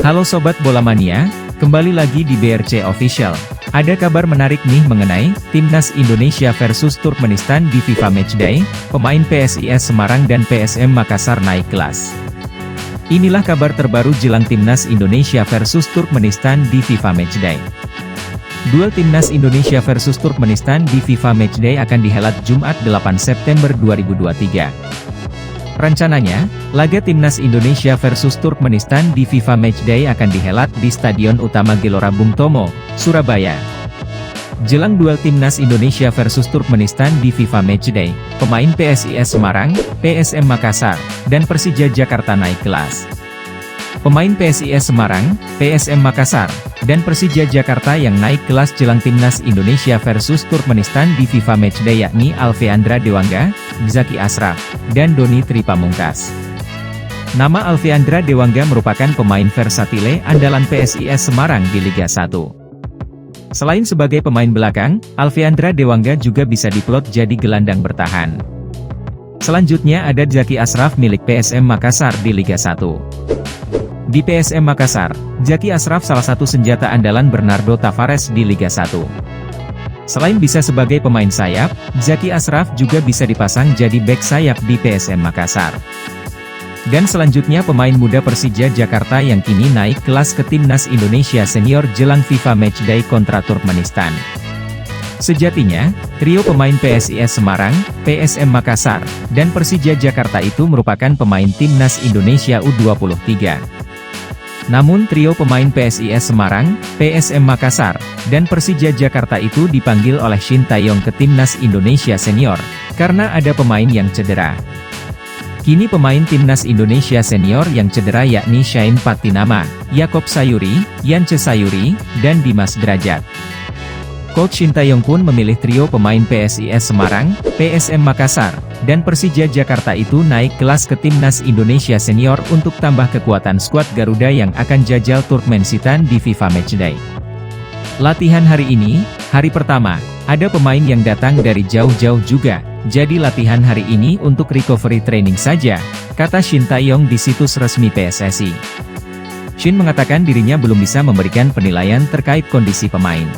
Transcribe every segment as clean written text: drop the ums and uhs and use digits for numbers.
Halo Sobat Bola Mania, kembali lagi di BRC Official. Ada kabar menarik nih mengenai Timnas Indonesia versus Turkmenistan di FIFA Matchday. Pemain PSIS Semarang dan PSM Makassar naik kelas. Inilah kabar terbaru jelang Timnas Indonesia versus Turkmenistan di FIFA Matchday. Duel Timnas Indonesia versus Turkmenistan di FIFA Matchday akan dihelat Jumat 8 September 2023. Rencananya, laga Timnas Indonesia versus Turkmenistan di FIFA Matchday akan dihelat di Stadion Utama Gelora Bung Tomo, Surabaya. Jelang duel Timnas Indonesia versus Turkmenistan di FIFA Matchday, pemain PSIS Semarang, PSM Makassar, dan Persija Jakarta naik kelas. Pemain PSIS Semarang, PSM Makassar, dan Persija Jakarta yang naik kelas jelang Timnas Indonesia versus Turkmenistan di FIFA Matchday yakni Alfeandra Dewangga, Zaki Ashraf, dan Doni Tripamungkas. Nama Alfeandra Dewangga merupakan pemain versatile andalan PSIS Semarang di Liga 1. Selain sebagai pemain belakang, Alfeandra Dewangga juga bisa diplot jadi gelandang bertahan. Selanjutnya ada Zaki Ashraf milik PSM Makassar di Liga 1. Di PSM Makassar, Zaki Ashraf salah satu senjata andalan Bernardo Tavares di Liga 1. Selain bisa sebagai pemain sayap, Zaki Ashraf juga bisa dipasang jadi bek sayap di PSM Makassar. Dan selanjutnya pemain muda Persija Jakarta yang kini naik kelas ke Timnas Indonesia Senior jelang FIFA Matchday kontra Turkmenistan. Sejatinya, trio pemain PSIS Semarang, PSM Makassar, dan Persija Jakarta itu merupakan pemain Timnas Indonesia U23. Namun trio pemain PSIS Semarang, PSM Makassar, dan Persija Jakarta itu dipanggil oleh Shin Tae-yong ke Timnas Indonesia Senior, karena ada pemain yang cedera. Kini pemain Timnas Indonesia Senior yang cedera yakni Shain Patinama, Yaakob Sayuri, Yance Sayuri, dan Dimas Derajat. Coach Shin Tae-yong pun memilih trio pemain PSIS Semarang, PSM Makassar, dan Persija Jakarta itu naik kelas ke Timnas Indonesia Senior untuk tambah kekuatan skuad Garuda yang akan jajal Turkmenistan di FIFA Matchday. Latihan hari ini, hari pertama, ada pemain yang datang dari jauh-jauh juga, jadi latihan hari ini untuk recovery training saja, kata Shin Tae-yong di situs resmi PSSI. Shin mengatakan dirinya belum bisa memberikan penilaian terkait kondisi pemain.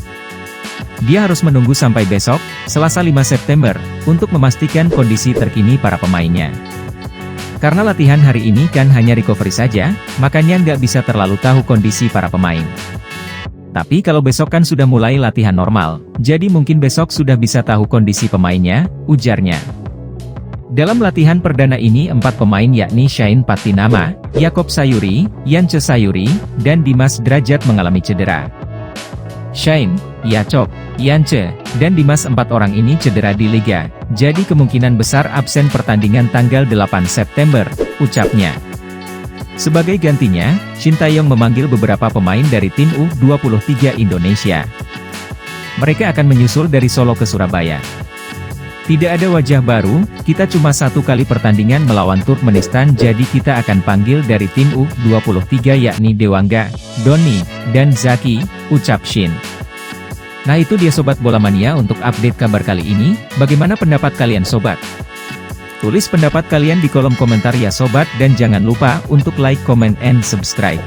Dia harus menunggu sampai besok, Selasa 5 September, untuk memastikan kondisi terkini para pemainnya. Karena latihan hari ini kan hanya recovery saja, makanya nggak bisa terlalu tahu kondisi para pemain. Tapi kalau besok kan sudah mulai latihan normal, jadi mungkin besok sudah bisa tahu kondisi pemainnya, ujarnya. Dalam latihan perdana ini 4 pemain yakni Shain Patinama, Yaakob Sayuri, Yance Sayuri, dan Dimas Derajat mengalami cedera. Shain, Yaakob, Yance, dan Dimas 4 orang ini cedera di Liga, jadi kemungkinan besar absen pertandingan tanggal 8 September, ucapnya. Sebagai gantinya, Shin Tae-yong memanggil beberapa pemain dari tim U23 Indonesia. Mereka akan menyusul dari Solo ke Surabaya. Tidak ada wajah baru, kita cuma 1 kali pertandingan melawan Turkmenistan jadi kita akan panggil dari tim U23 yakni Dewangga, Doni, dan Zaki, ucap Shin. Nah itu dia Sobat Bola Mania untuk update kabar kali ini, bagaimana pendapat kalian Sobat? Tulis pendapat kalian di kolom komentar ya Sobat dan jangan lupa untuk like, comment, and subscribe.